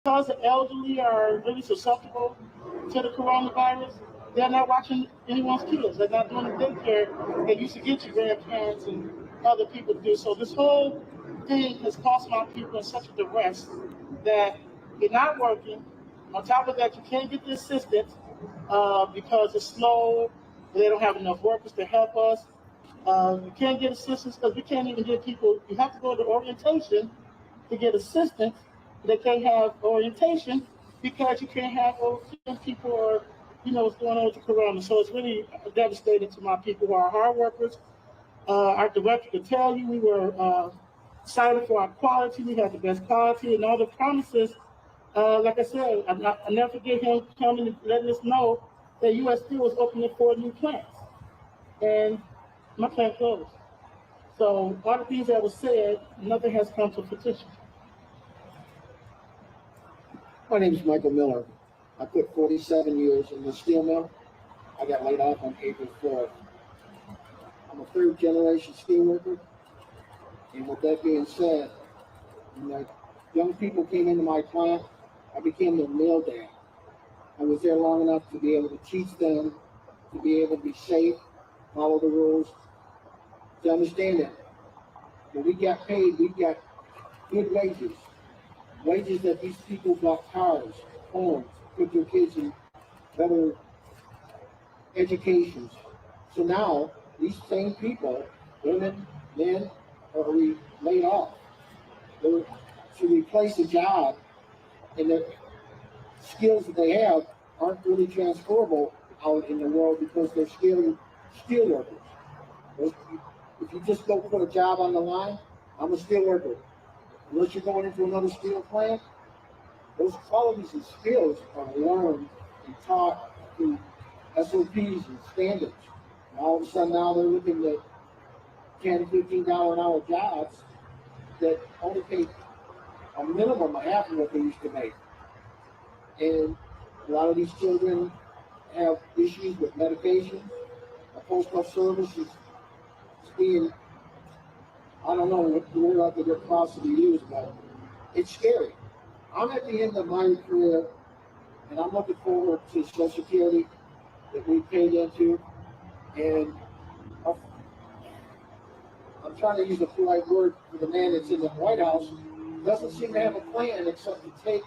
because the elderly are really susceptible to the coronavirus, they're not watching anyone's kids. They're not doing the daycare they used to get your grandparents and other people to do. So this whole thing has cost my people in such a duress that you're not working. On top of that, you can't get the assistance because it's slow. They don't have enough workers to help us. You can't get assistance because we can't even get people. You have to go to orientation to get assistance. They can't have orientation because you can't have people or what's going on with the corona. So it's really devastating to my people who are hard workers. Our director could tell you we were cited for our quality. We had the best quality and all the promises. Like I said, I never forget him coming and letting us know that U.S. Steel was opening 4 new plants, and my plant closed. So all the things that were said, nothing has come to fruition. My name is Michael Miller. I put 47 years in the steel mill. I got laid off on April 4th. I'm a third generation steelworker. And with that being said, when young people came into my plant, I became their mill dad. I was there long enough to be able to teach them, to be able to be safe, follow the rules, to understand that when we got paid, we got good wages. Wages that these people bought cars, homes, put their kids in better educations. So now, these same people, women, men, are laid off. They're to replace a job, and the skills that they have aren't really transferable out in the world because they're skilled steel workers. If you just go put a job on the line, I'm a steel worker. Unless you're going into another steel plant, those qualities and skills are learned and taught through SOPs and standards. And all of a sudden now they're looking at $10, $15 an hour jobs that only pay a minimum of half of what they used to make. And a lot of these children have issues with medication. The postal service is being, I don't know what the word I could possibly use, but it's scary. I'm at the end of my career, and I'm looking forward to Social Security that we paid into, and I'm trying to use a polite word for the man that's in the White House, doesn't seem to have a plan except to take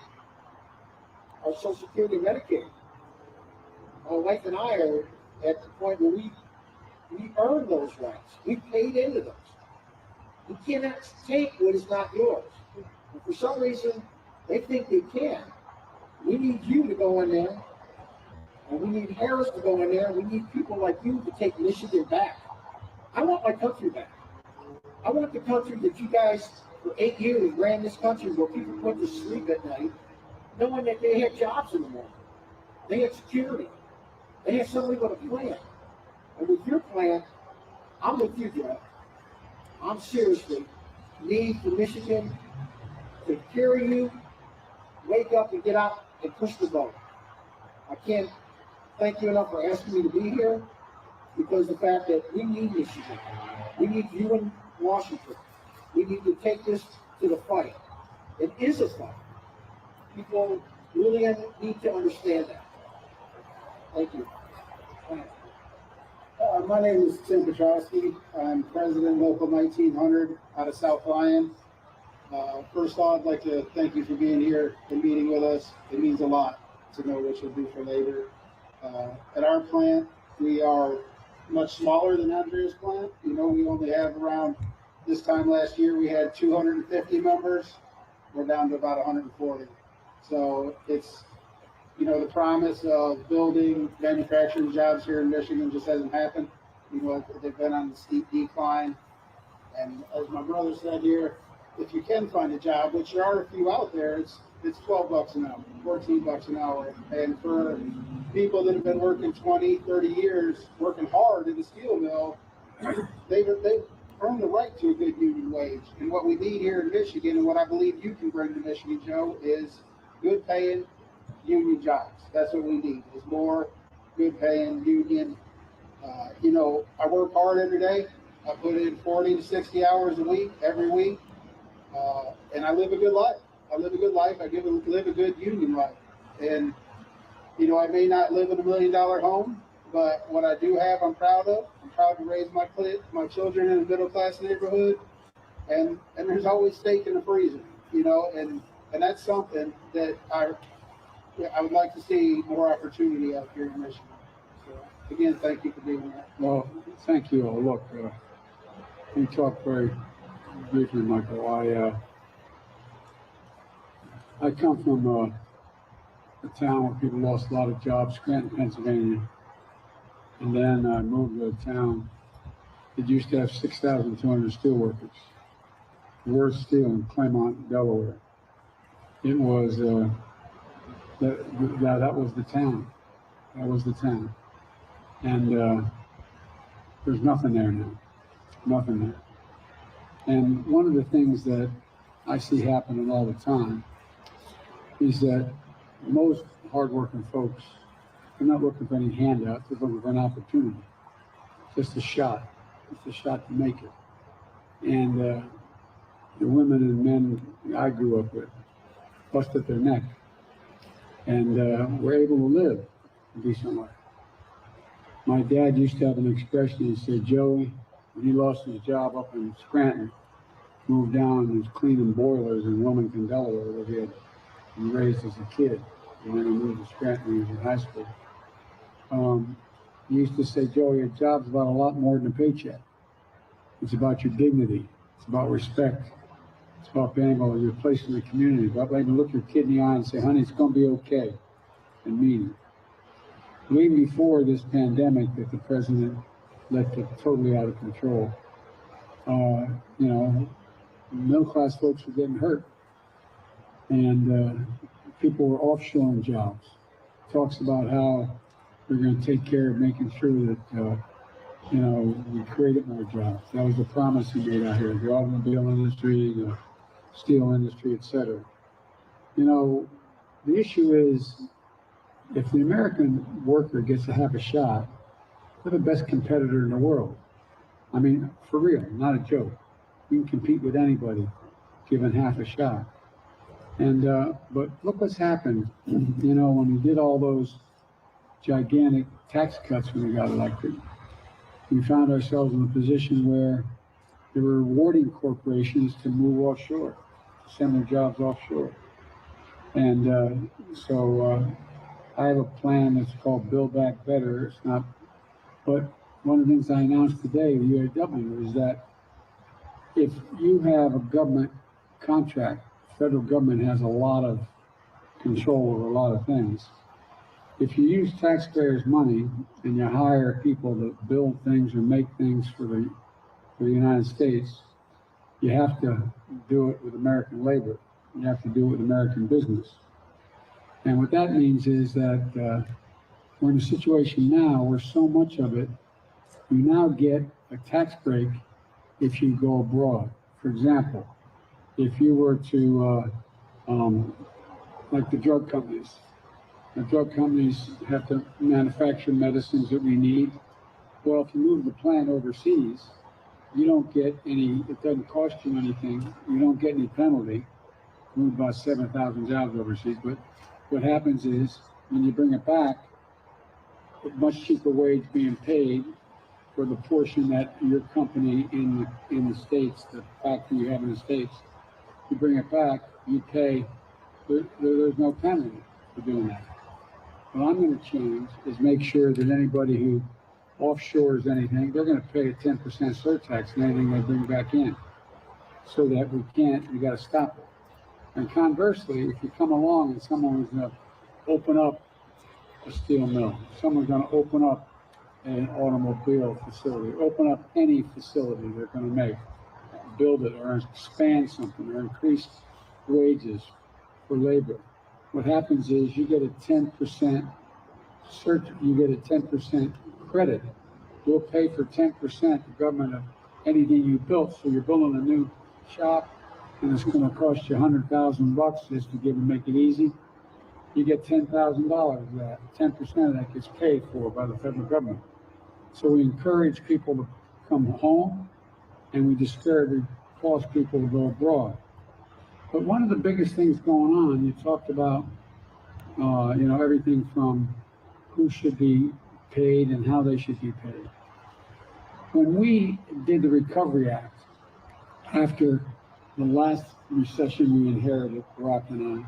our Social Security and Medicare. My wife and I are at the point where we earn those rights. We paid into those. You cannot take what is not yours. And for some reason, they think they can. We need you to go in there, and we need Harris to go in there, and we need people like you to take Michigan back. I want my country back. I want the country that you guys, for 8 years, ran this country where people went to sleep at night knowing that they had jobs in the morning. They had security. They had somebody with a plan. And with your plan, I'm with you, Jeff. I'm seriously need for Michigan to carry you, wake up and get out and push the boat. I can't thank you enough for asking me to be here because the fact that we need Michigan. We need you in Washington. We need to take this to the fight. It is a fight. People really need to understand that. Thank you. My name is Tim Petrowski. I'm president Local 1900 out of South Lyon. First off, I'd like to thank you for being here and meeting with us. It means a lot to know what you'll do for labor. At our plant, we are much smaller than Andrea's plant. We only have around, this time last year, we had 250 members. We're down to about 140. So it's, the promise of building manufacturing jobs here in Michigan just hasn't happened. They've been on the steep decline. And as my brother said here, if you can find a job, which there are a few out there, it's $12 an hour, $14 an hour. And for people that have been working 20, 30 years, working hard in the steel mill, they've earned the right to a good union wage. And what we need here in Michigan, and what I believe you can bring to Michigan, Joe, is good paying union jobs. That's what we need, is more good paying union. I work hard every day. I put in 40 to 60 hours a week, every week. And I live a good life. I live a good life. I live a good union life. And, you know, I may not live in $1 million home, but what I do have, I'm proud of. I'm proud to raise my children in a middle-class neighborhood. And there's always steak in the freezer, you know, and that's something that I would like to see more opportunity out here in Michigan. So, again, thank you for being here. Well, thank you all. Look, we talked very briefly, Michael. I come from a town where people lost a lot of jobs, Scranton, Pennsylvania. And then I moved to a town that used to have 6,200 steelworkers. Worth Steel in Claremont, Delaware. It was, that was the town. That was the town. And there's nothing there now. Nothing there. And one of the things that I see happening all the time is that most hardworking folks are not looking for any handouts, they're looking for an opportunity. Just a shot. Just a shot to make it. And the women and men I grew up with busted their neck and were able to live a decent life. My dad used to have an expression. He said, Joey, when he lost his job up in Scranton, moved down and was cleaning boilers in Wilmington, Delaware, where he had been raised as a kid. And then he moved to Scranton when he was in high school. He used to say, Joey, your job's about a lot more than a paycheck. It's about your dignity. It's about respect. It's about being able to your place in the community, about being able to look your kid in the eye and say, honey, it's going to be okay, and mean it. Way before this pandemic that the president let totally out of control, you know, middle-class folks were getting hurt, and people were offshoring jobs. Talks about how we're going to take care of making sure that you know, we created more jobs. That was the promise he made out here. The automobile industry, the steel industry, etc. You know, the issue is, if the American worker gets to have a shot, they're the best competitor in the world. I mean, for real, not a joke. You can compete with anybody given half a shot. And but look what's happened. You know, when we did all those gigantic tax cuts when we got elected, we found ourselves in a position where they were rewarding corporations to move offshore, to send their jobs offshore. And so I have a plan that's called Build Back Better. It's not, but one of the things I announced today, the UAW, is that if you have a government contract, federal government has a lot of control over a lot of things. If you use taxpayers' money and you hire people to build things or make things for the United States, you have to do it with American labor. You have to do it with American business. And what that means is that we're in a situation now where so much of it, you now get a tax break if you go abroad. For example, if you were to, like the drug companies have to manufacture medicines that we need. Well, if you move the plant overseas, you don't get any, it doesn't cost you anything. You don't get any penalty. Move about 7,000 jobs overseas. But what happens is when you bring it back, a much cheaper wage being paid for the portion that your company in the States, the factory you have in the States, you bring it back, you pay, there's no penalty for doing that. What I'm going to change is make sure that anybody who offshores anything, they're going to pay a 10% surtax on anything they bring back in, so that we got to stop it. And conversely, if you come along and someone's going to open up a steel mill, someone's going to open up an automobile facility, open up any facility they're going to make, build it or expand something or increase wages for labor. What happens is you get a 10% credit. You'll pay for 10% the government of anything you built. So you're building a new shop and it's going to cost you $100,000 just to make it easy. You get $10,000 of that. 10% of that gets paid for by the federal government. So we encourage people to come home and we discourage people to go abroad. But one of the biggest things going on, you talked about, everything from who should be paid and how they should be paid. When we did the Recovery Act, after the last recession we inherited, Barack and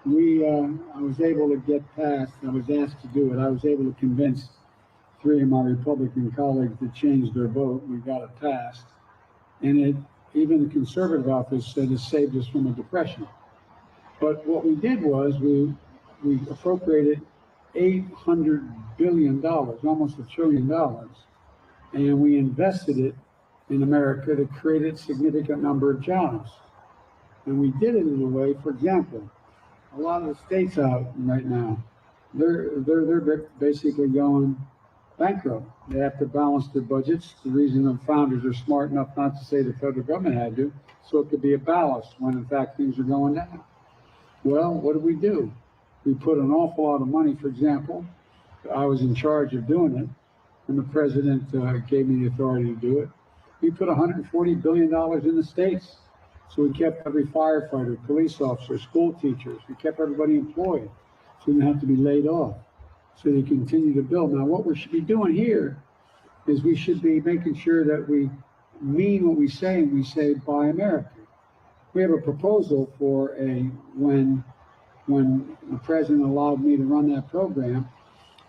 I was able to get past, I was asked to do it, I was able to convince 3 of my Republican colleagues to change their vote. We got it passed. And even the conservative office said it saved us from a depression. But what we did was we appropriated $800 billion, almost $1 trillion, and we invested it in America to create a significant number of jobs. And we did it in a way, for example, a lot of the states out right now, they're basically going bankrupt. They have to balance their budgets. The reason the founders are smart enough not to say the federal government had to, so it could be a ballast when in fact things are going down. Well, what do? We put an awful lot of money, for example. I was in charge of doing it, and the president gave me the authority to do it. We put $140 billion in the states. So we kept every firefighter, police officer, school teachers, we kept everybody employed so they didn't have to be laid off. So they continue to build. Now, what we should be doing here is we should be making sure that we mean what we say, and we say buy America. We have a proposal for when the president allowed me to run that program,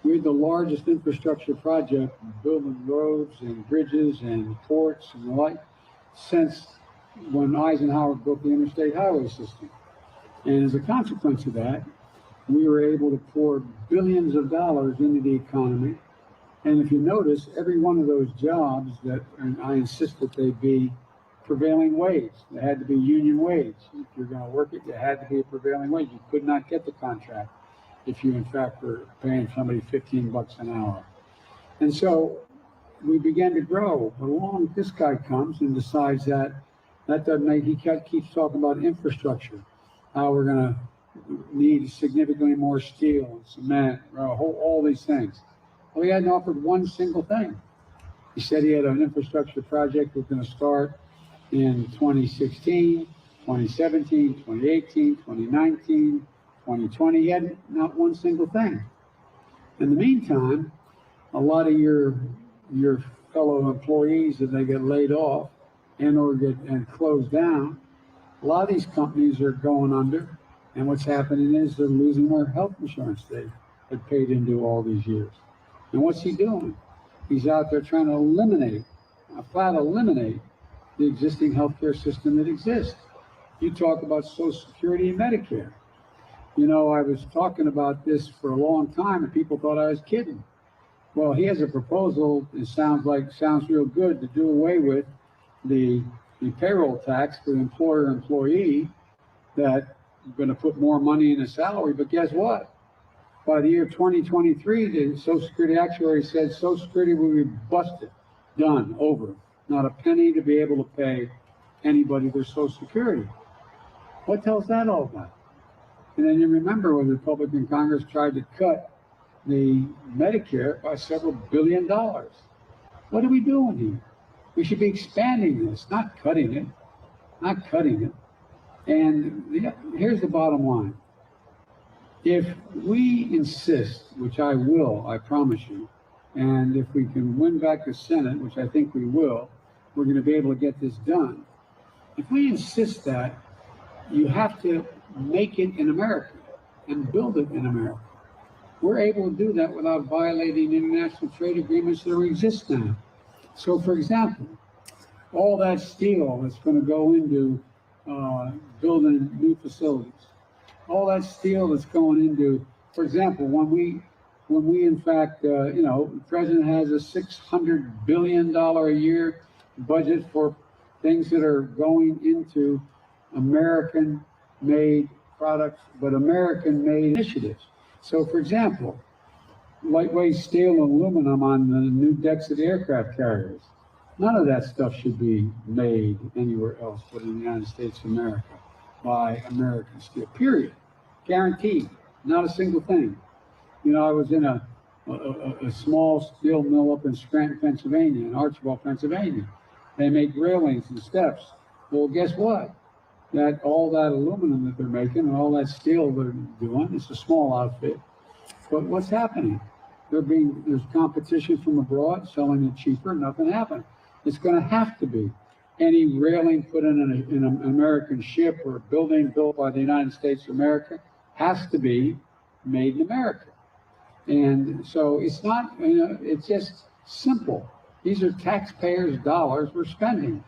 we had the largest infrastructure project building roads and bridges and ports and the like since when Eisenhower built the interstate highway system. And as a consequence of that, we were able to pour billions of dollars into the economy. And if you notice, every one of those jobs and I insist that they be prevailing wage. They had to be union wage. If you're going to work it, you had to be a prevailing wage. You could not get the contract if you in fact were paying somebody $15 an hour. And so we began to grow. But along this guy comes and decides that doesn't make, he keeps talking about infrastructure, how we're going to need significantly more steel and cement, all these things. Well, he hadn't offered one single thing. He said he had an infrastructure project that was going to start in 2016, 2017, 2018, 2019, 2020. He had not one single thing. In the meantime, a lot of your fellow employees, as they get laid off or get closed down, a lot of these companies are going under. And what's happening is they're losing their health insurance they had paid into all these years. And what's he doing? He's out there trying to flat eliminate the existing healthcare system that exists. You talk about Social Security and Medicare. You know, I was talking about this for a long time and people thought I was kidding. Well, he has a proposal that sounds real good to do away with the payroll tax for the employer-employee that going to put more money in a salary, but guess what? By the year 2023, the Social Security actuary said Social Security will be busted, done, over. Not a penny to be able to pay anybody their Social Security. What tells that all about? And then you remember when the Republican Congress tried to cut the Medicare by several $1 billion. What are we doing here? We should be expanding this, not cutting it, And here's the bottom line. If we insist, which I will, I promise you, and if we can win back the Senate, which I think we will, we're going to be able to get this done. If we insist that, you have to make it in America and build it in America. We're able to do that without violating international trade agreements that exist now. So, for example, all that steel that's going to go into building new facilities, all that steel that's going into, for example, when we in fact, the president has a $600 billion a year budget for things that are going into American-made products, but American-made initiatives. So, for example, lightweight steel and aluminum on the new decks of the aircraft carriers. None of that stuff should be made anywhere else but in the United States of America by American steel, period. Guaranteed, not a single thing. You know, I was in a small steel mill up in Scranton, Pennsylvania, in Archibald, Pennsylvania. They make railings and steps. Well, guess what? that all that aluminum that they're making and all that steel they're doing, it's a small outfit. But what's happening? There's competition from abroad, selling it cheaper, nothing happened. It's going to have to be. Any railing put in an American ship or a building built by the United States of America has to be made in America. And so it's not, it's just simple. These are taxpayers' dollars we're spending.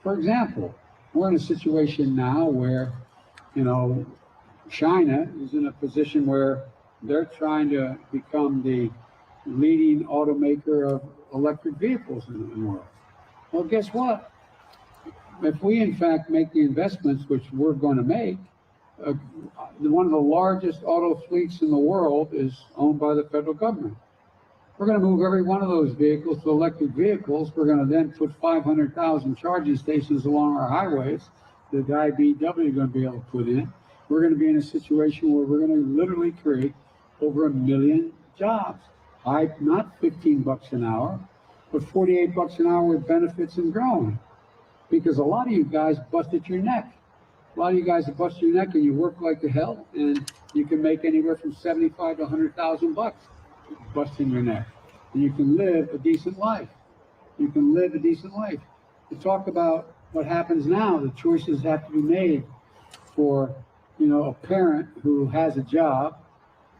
For example, we're in a situation now where, China is in a position where they're trying to become the leading automaker of electric vehicles in the world. Well, guess what? If we in fact make the investments which we're going to make, one of the largest auto fleets in the world is owned by the federal government. We're going to move every one of those vehicles to electric vehicles. We're going to then put 500,000 charging stations along our highways that the IBEW is going to be able to put in. We're going to be in a situation where we're going to literally create over 1 million jobs. Not 15 bucks an hour, but 48 bucks an hour with benefits and growing. Because a lot of you guys busted your neck. A lot of you guys have busted your neck and you work like hell, and you can make anywhere from 75 to 100,000 bucks busting your neck. And you can live a decent life. You can live a decent life. To talk about what happens now, the choices have to be made for, a parent who has a job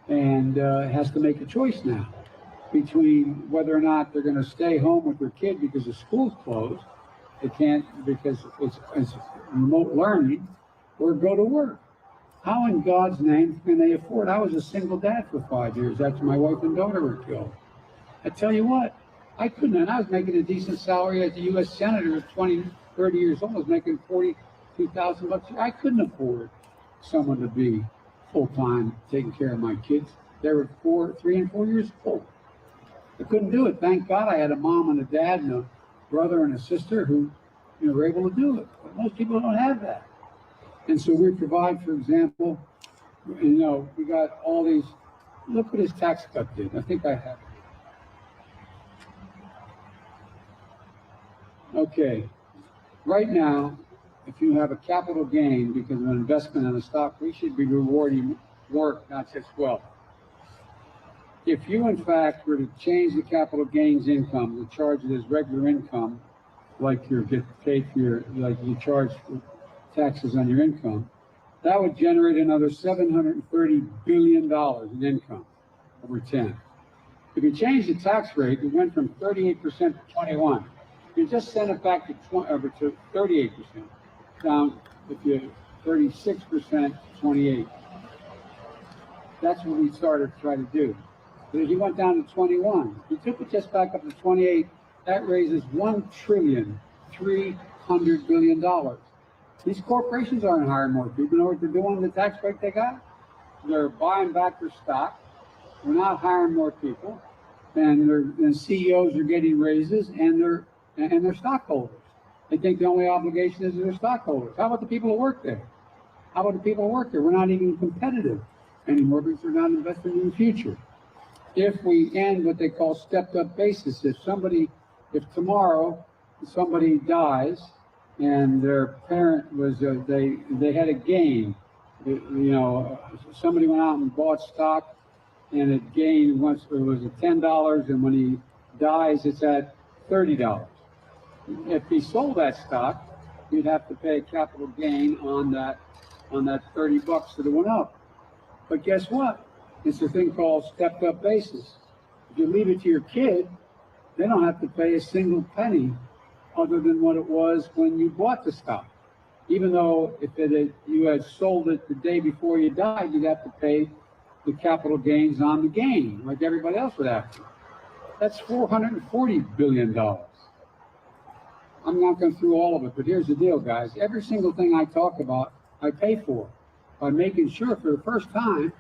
and has to make a choice now between whether or not they're going to stay home with their kid because the school's closed. They can't because it's remote learning, or go to work. How in God's name can they afford? I was a single dad for 5 years after my wife and daughter were killed. I tell you what, I couldn't, and I was making a decent salary as a U.S. Senator at 30 years old. I was making 42,000 bucks a year. I couldn't afford someone to be full-time taking care of my kids. They were 3 and 4 years old. I couldn't do it. Thank God I had a mom and a dad and a brother and a sister who were able to do it. But most people don't have that. And so we provide, for example, we got all these, look what his tax cut did. I think I have it. Okay. Right now, if you have a capital gain because of an investment in a stock, we should be rewarding work, not just wealth. If you, in fact, were to change the capital gains income to charge it as regular income, like you get paid for like you charge taxes on your income, that would generate another $730 billion in income over 10. If you change the tax rate, it went from 38% to 21. You just send it back to 38%. Down, if you 36% to 28. That's what we started to try to do. But if you went down to 21, you took it just back up to 28, that raises $1.3 trillion. These corporations aren't hiring more people. You know what they're doing with the tax break they got? They're buying back their stock. They're not hiring more people. And CEOs are getting raises, and they're stockholders. They think the only obligation is their stockholders. How about the people who work there? How about the people who work there? We're not even competitive anymore because we're not investing in the future. If we end what they call stepped up basis, if tomorrow somebody dies and their parent was, they had a gain, somebody went out and bought stock and it gained once, it was at $10, and when he dies, it's at $30. If he sold that stock, you'd have to pay a capital gain on that $30 that it went up. But guess what? It's a thing called stepped up basis. If you leave it to your kid, they don't have to pay a single penny other than what it was when you bought the stock. Even though if you had sold it the day before you died, you'd have to pay the capital gains on the gain, like everybody else would have to. That's $440 billion. I'm not going through all of it, but here's the deal, guys. Every single thing I talk about, I pay for by making sure for the first time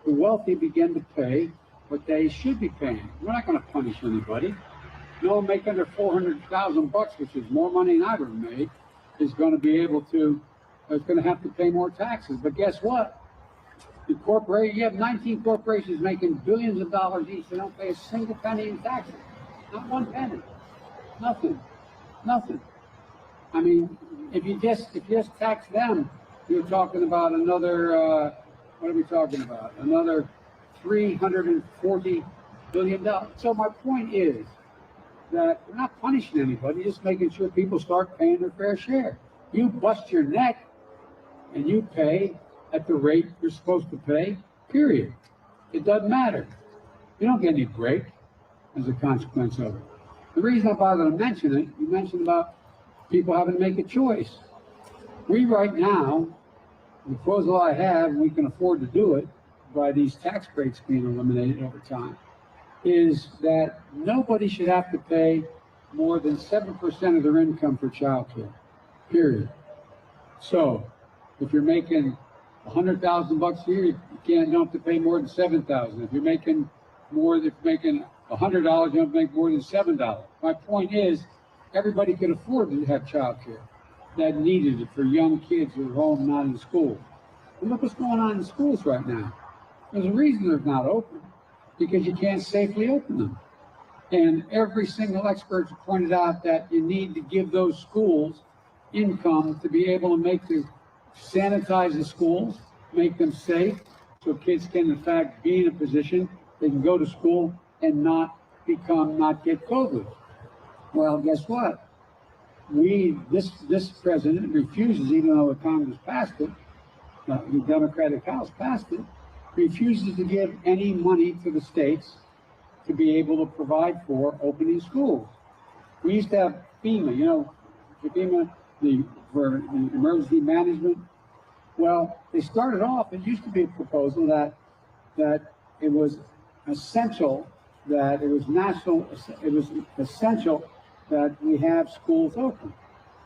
the wealthy begin to pay what they should be paying. We're not going to punish anybody. No one making under 400,000 bucks, which is more money than I've ever made, is going to have to pay more taxes. But guess what? You have 19 corporations making billions of dollars each. They don't pay a single penny in taxes. Not one penny. Nothing. I mean, if you just tax them You're talking about another, what are we talking about? Another $340 billion. So my point is that we're not punishing anybody, just making sure people start paying their fair share. You bust your neck and you pay at the rate you're supposed to pay, period. It doesn't matter. You don't get any break as a consequence of it. The reason I bothered to mention it, you mentioned about people having to make a choice. We right now, the proposal I have, we can afford to do it by these tax breaks being eliminated over time, is that nobody should have to pay more than 7% of their income for childcare, period. So if you're making $100,000 a year, you don't have to pay more than $7,000. If you're making more, if you're making $100, you don't have to make more than $7. My point is, everybody could afford to have childcare that needed it for young kids who are home, not in school. And look what's going on in schools right now. There's a reason they're not open, because you can't safely open them. And every single expert pointed out that you need to give those schools income to be able to sanitize the schools, make them safe, so kids can in fact be in a position they can go to school and not get COVID. Well, guess what? This president refuses, even though the Congress passed it, the Democratic House passed it, refuses to give any money to the states to be able to provide for opening schools. We used to have FEMA, FEMA, for the emergency management. Well, they started off, it used to be a proposal that it was essential, that it was essential that we have schools open.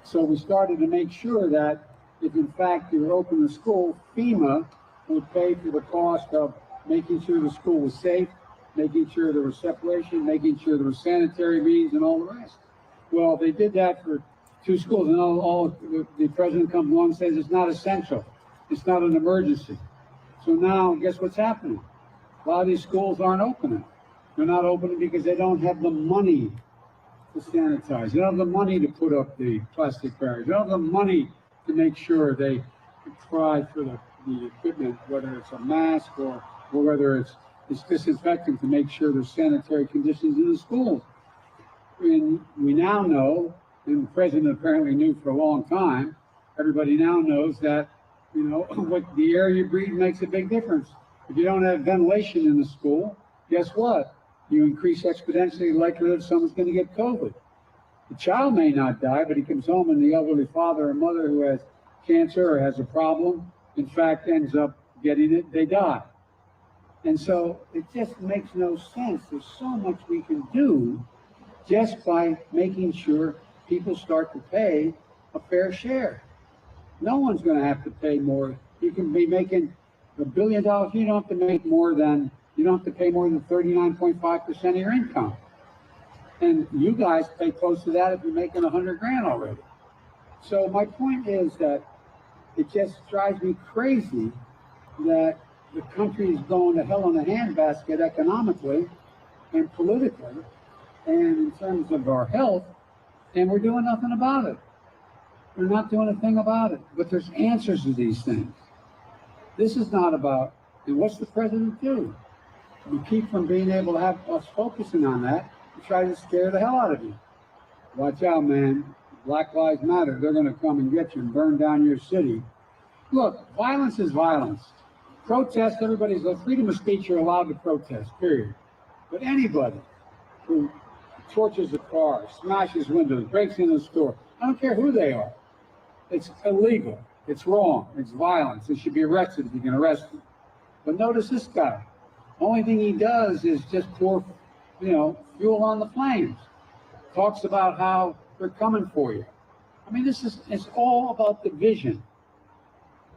So we started to make sure that if in fact you were open the school, FEMA would pay for the cost of making sure the school was safe, making sure there was separation, making sure there were sanitary means and all the rest. Well, they did that for 2 schools, and the president comes along and says it's not essential. It's not an emergency. So now, guess what's happening? A lot of these schools aren't opening. They're not opening because they don't have the money to sanitize. They don't have the money to put up the plastic barriers. They don't have the money to make sure they provide for the equipment, whether it's a mask or whether it's disinfectant, to make sure there's sanitary conditions in the schools. And we now know, and the president apparently knew for a long time, everybody now knows that, what the air you breathe makes a big difference. If you don't have ventilation in the school, guess what? You increase exponentially the likelihood someone's going to get COVID. The child may not die, but he comes home and the elderly father or mother who has cancer or has a problem, in fact, ends up getting it, they die. And so it just makes no sense. There's so much we can do just by making sure people start to pay a fair share. No one's going to have to pay more. You can be making $1 billion. You don't have to pay more than 39.5% of your income. And you guys pay close to that if you're making $100,000 already. So my point is that it just drives me crazy that the country is going to hell in a handbasket economically and politically and in terms of our health, and we're doing nothing about it. We're not doing a thing about it. But there's answers to these things. This is not about, and what's the president do? We keep from being able to have us focusing on that and try to scare the hell out of you. Watch out, man. Black Lives Matter. They're going to come and get you and burn down your city. Look, violence is violence. Protest, everybody's freedom of speech, you're allowed to protest, period. But anybody who torches a car, smashes windows, breaks into a store, I don't care who they are. It's illegal. It's wrong. It's violence. They should be arrested if you can arrest them. But notice this guy. Only thing he does is just pour, fuel on the flames. Talks about how they're coming for you. I mean, it's all about division.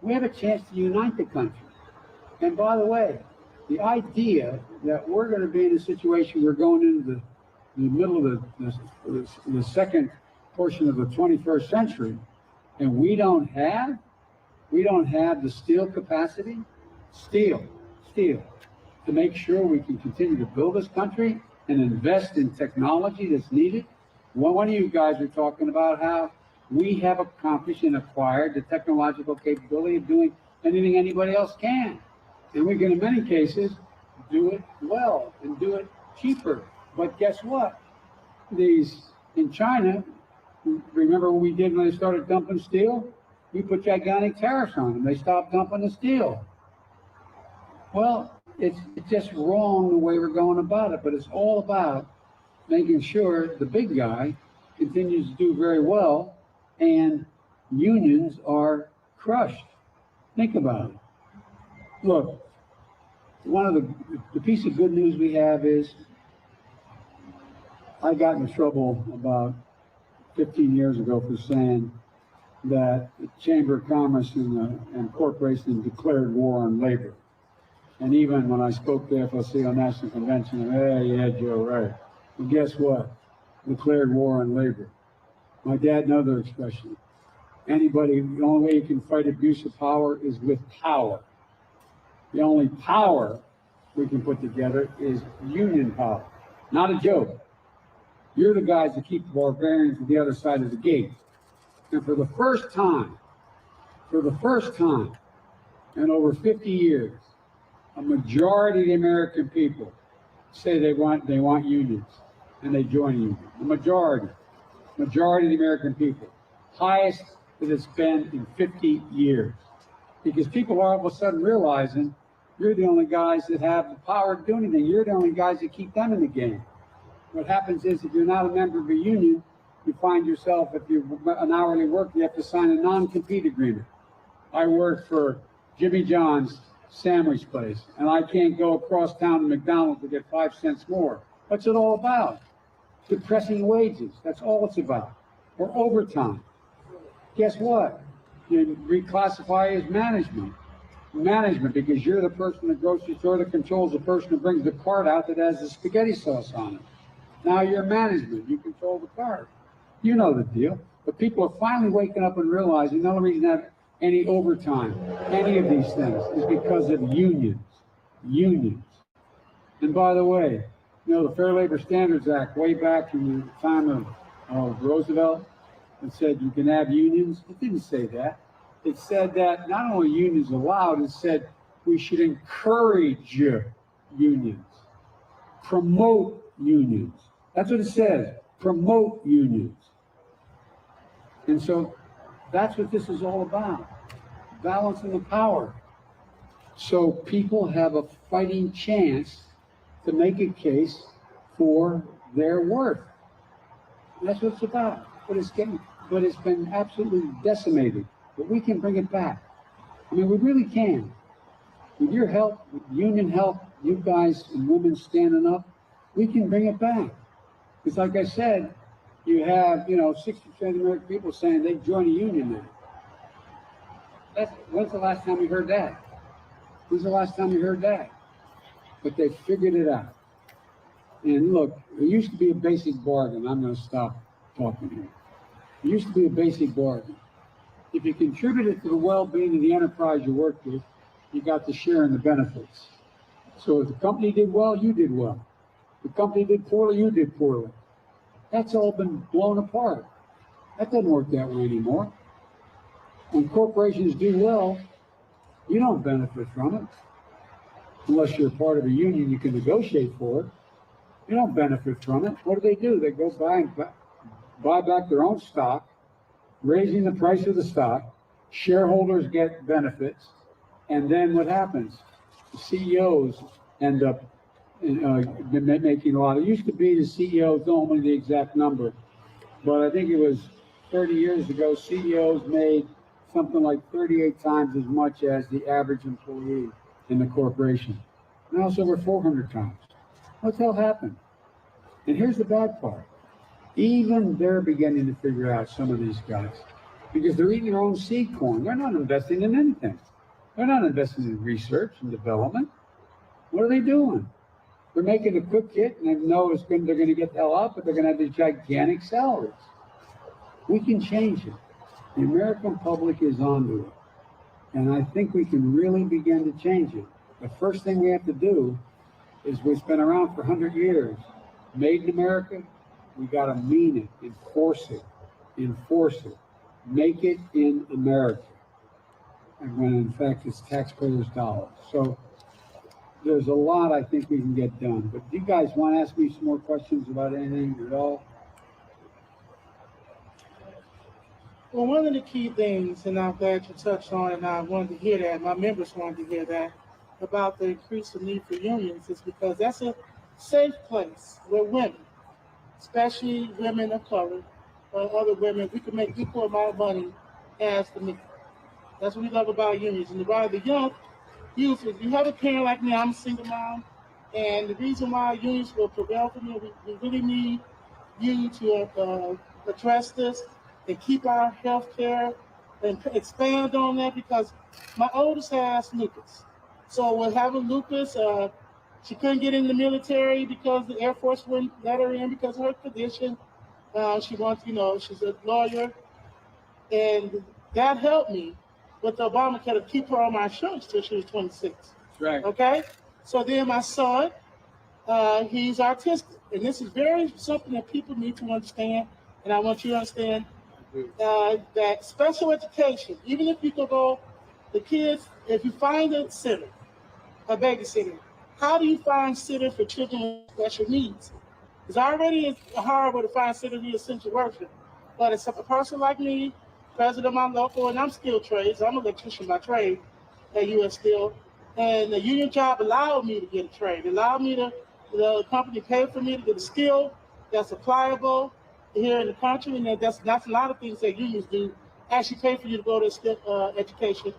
We have a chance to unite the country. And by the way, the idea that we're going to be in a situation we're going into the middle of the second portion of the 21st century, and we don't have the steel capacity, steel, to make sure we can continue to build this country and invest in technology that's needed. One of you guys were talking about how we have accomplished and acquired the technological capability of doing anything anybody else can. And we can, in many cases, do it well and do it cheaper. But guess what? In China, remember what we did when they started dumping steel? We put gigantic tariffs on them. They stopped dumping the steel. Well, it's just wrong the way we're going about it, but it's all about making sure the big guy continues to do very well and unions are crushed. Think about it. Look, one of the piece of good news we have is I got in trouble about 15 years ago for saying that the Chamber of Commerce and corporations declared war on labor. And even when I spoke to FLC on National Convention, hey, yeah, Joe, right. Well, guess what? Declared war on labor. My dad, another expression. The only way you can fight abuse of power is with power. The only power we can put together is union power. Not a joke. You're the guys that keep the barbarians at the other side of the gate. And for the first time in over 50 years, a majority of the American people say they want unions, and they join unions. The majority of the American people, highest that it's been in 50 years, because people are all of a sudden realizing you're the only guys that have the power to do anything. You're the only guys that keep them in the game. What happens is, if you're not a member of a union, you find yourself, if you're an hourly worker, you have to sign a non-compete agreement. I work for Jimmy John's sandwich place, and I can't go across town to McDonald's to get 5 cents more. What's it all about? Depressing wages. That's all it's about. Or overtime. Guess what? You reclassify as management. Management, because you're the person at the grocery store that controls the person who brings the cart out that has the spaghetti sauce on it. Now you're management. You control the cart. You know the deal. But people are finally waking up and realizing the only reason to have any overtime, any of these things, is because of unions. Unions. And by the way, the Fair Labor Standards Act, way back in the time of Roosevelt, it said you can have unions. It didn't say that. It said that not only unions allowed, it said we should encourage unions, promote unions. That's what it says, promote unions. And so that's what this is all about, balancing the power. So people have a fighting chance to make a case for their worth. That's what it's about. But it's been absolutely decimated. But we can bring it back. I mean, we really can. With your help, with union help, you guys and women standing up, we can bring it back. Because like I said, you have, 60% of the American people saying they join a union now. When's the last time we heard that? When's the last time you heard that? But they figured it out. And look, it used to be a basic bargain. I'm going to stop talking here. It used to be a basic bargain. If you contributed to the well-being of the enterprise you worked with, you got to share in the benefits. So if the company did well, you did well. If the company did poorly, you did poorly. That's all been blown apart. That doesn't work that way anymore. When corporations do well, you don't benefit from it. Unless you're part of a union, you can negotiate for it. You don't benefit from it. What do? They go buy back their own stock, raising the price of the stock. Shareholders get benefits. And then what happens? The CEOs end up making a lot. It used to be the CEOs, don't know the exact number, but I think it was 30 years ago, CEOs made something like 38 times as much as the average employee in the corporation. Now it's over 400 times. What the hell happened? And here's the bad part. Even they're beginning to figure out, some of these guys, because they're eating their own seed corn. They're not investing in anything. They're not investing in research and development. What are they doing? They're making a quick hit, and they know they're going to get the hell out, but they're going to have these gigantic salaries. We can change it. The American public is onto it. And I think we can really begin to change it. The first thing we have to do is, we've been around for 100 years. Made in America, we got to mean it, enforce it. Make it in America. And when in fact it's taxpayers' dollars. So there's a lot I think we can get done. But do you guys want to ask me some more questions about anything at all? Well, one of the key things, and I'm glad you touched on, and I wanted to hear that, my members wanted to hear that, about the increased need for unions, is because that's a safe place where women, especially women of color or other women, we can make equal amount of money as the men. That's what we love about unions. And about the young youth, if you have a parent like me, I'm a single mom, and the reason why unions will prevail for me, we really need you to address this and keep our health care and expand on that, because my oldest has lupus. So with having lupus, she couldn't get in the military because the Air Force wouldn't let her in because of her condition. She wants, she's a lawyer, and that helped me with the Obamacare to keep her on my insurance till she was 26. That's right. Okay? So then my son, he's autistic. And this is very something that people need to understand, and I want you to understand that special education, even if you could go, the kids, if you find a sitter, a babysitter, how do you find sitter for children with special needs? It's already horrible to find sitter who's essential worker, but it's a person like me, president of my local, and I'm skilled trades. I'm an electrician by trade at U.S. Steel, and the union job allowed me to get a trade. It allowed me to, the company paid for me to get a skill that's applicable here in the country, and that's a lot of things that unions do. Actually pay for you to go to skill, education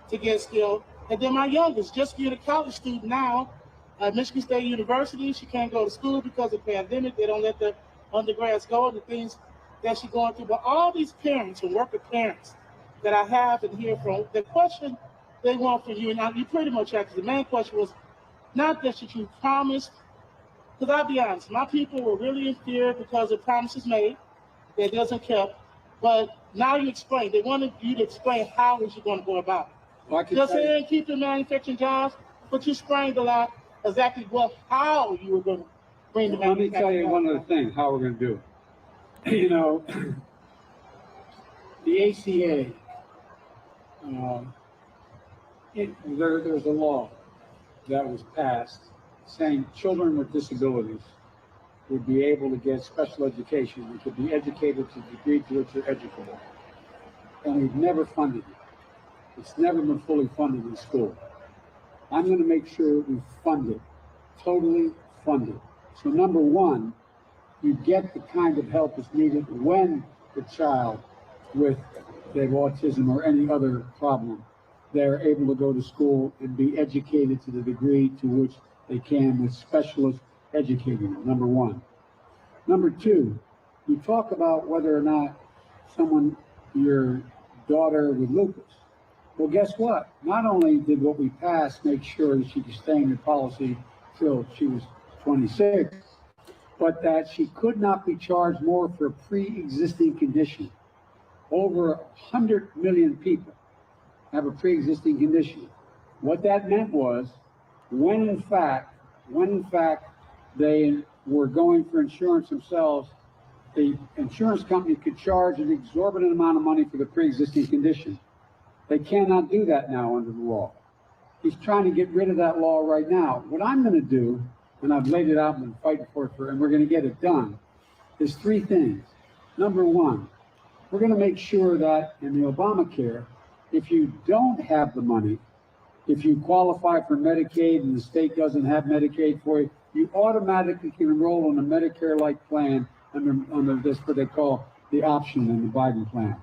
to get skill. And then my youngest, just being a college student now at Michigan State University, she can't go to school because of the pandemic. They don't let the undergrads go, the things that she's going through. But all these parents and worker parents that I have and hear from, the question they want from you, and you pretty much answered. The main question was not that you promised, because I'll be honest, my people were really in fear because of promises made that doesn't kept. But now you explain. They wanted you to explain how was you going to go about it. Well, I can Just tell you- saying keep the manufacturing jobs, but you explained a lot exactly how you were going to bring the Let me tell you manufacturing one jobs. other thing, how we're going to do it. The ACA, there's a law that was passed saying children with disabilities would be able to get special education and could be educated to the degree to which they're educable. And we've never funded it. It's never been fully funded in school. I'm going to make sure we fund it, totally fund it. So number one, you get the kind of help that's needed when the child with they have autism or any other problem, they're able to go to school and be educated to the degree to which they can with specialists educating them, number one. Number two, you talk about whether or not your daughter with lupus. Well, guess what? Not only did what we passed make sure that she could stay in the policy till she was 26, but that she could not be charged more for a pre-existing condition. Over 100 million people have a pre-existing condition. What that meant was, when in fact they were going for insurance themselves, the insurance company could charge an exorbitant amount of money for the pre-existing condition. They cannot do that now under the law. He's trying to get rid of that law right now. What I'm going to do, and I've laid it out and been fighting for it, and we're going to get it done, is three things. Number one, we're going to make sure that in the Obamacare, if you don't have the money, if you qualify for Medicaid and the state doesn't have Medicaid for you, you automatically can enroll in a Medicare-like plan under this, what they call the option in the Biden plan.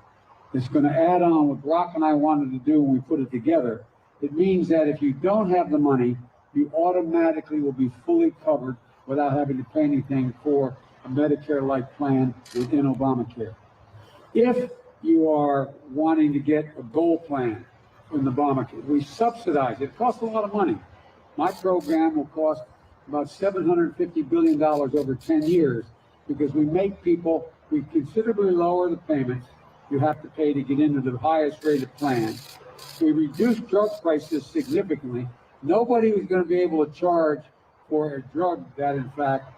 It's going to add on what Brock and I wanted to do when we put it together. It means that if you don't have the money, you automatically will be fully covered without having to pay anything for a Medicare-like plan within Obamacare. If you are wanting to get a gold plan from the Obamacare, we subsidize it. It costs a lot of money. My program will cost about $750 billion over 10 years because we considerably lower the payments you have to pay to get into the highest rated plan. We reduce drug prices significantly. Nobody was going to be able to charge for a drug that, in fact,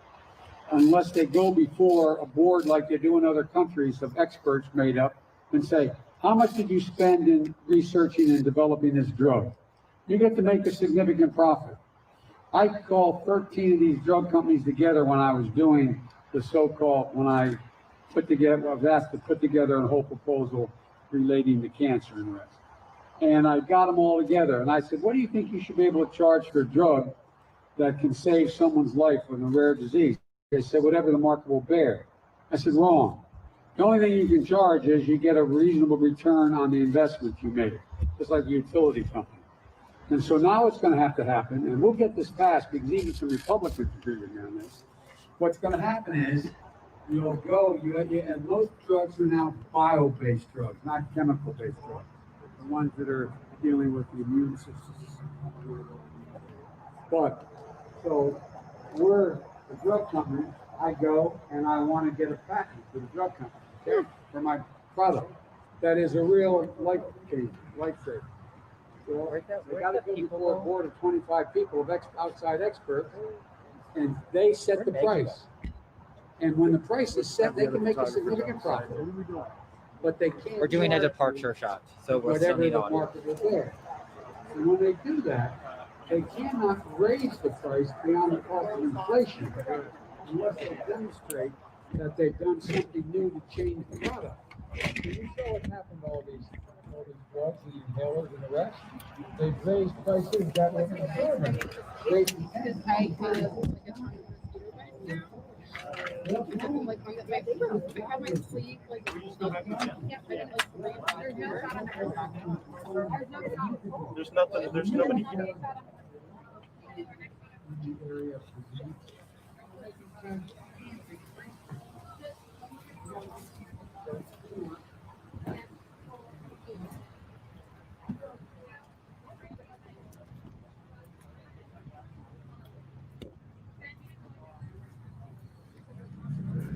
unless they go before a board like they do in other countries of experts made up, and say, how much did you spend in researching and developing this drug? You get to make a significant profit. I called 13 of these drug companies together when I was doing the so-called, when I was asked to put together a whole proposal relating to cancer and the rest. And I got them all together, and I said, what do you think you should be able to charge for a drug that can save someone's life with a rare disease? They said, whatever the market will bear. I said, wrong. The only thing you can charge is you get a reasonable return on the investment you made, just like a utility company. And so now it's going to have to happen, and we'll get this passed because even some Republicans agree with me on this. What's going to happen is you'll go, and most drugs are now bio-based drugs, not chemical-based drugs. The ones that are dealing with the immune system. But, so we're a drug company. I go and I want to get a patent for the drug company, okay, for my product. That is a real lifesaver. So I got to go before a board of 25 people of outside experts, and they set the price. And when the price is set, they can make a significant profit. But they can't. We're doing a departure shot, so we'll still need audio. Market is there. And when they do that, they cannot raise the price beyond the cost of inflation unless they demonstrate that they've done something new to change the product. Can you show what happened to all these drugs, the inhalers and the rest? They've raised prices that way. There's nothing. There's nobody here.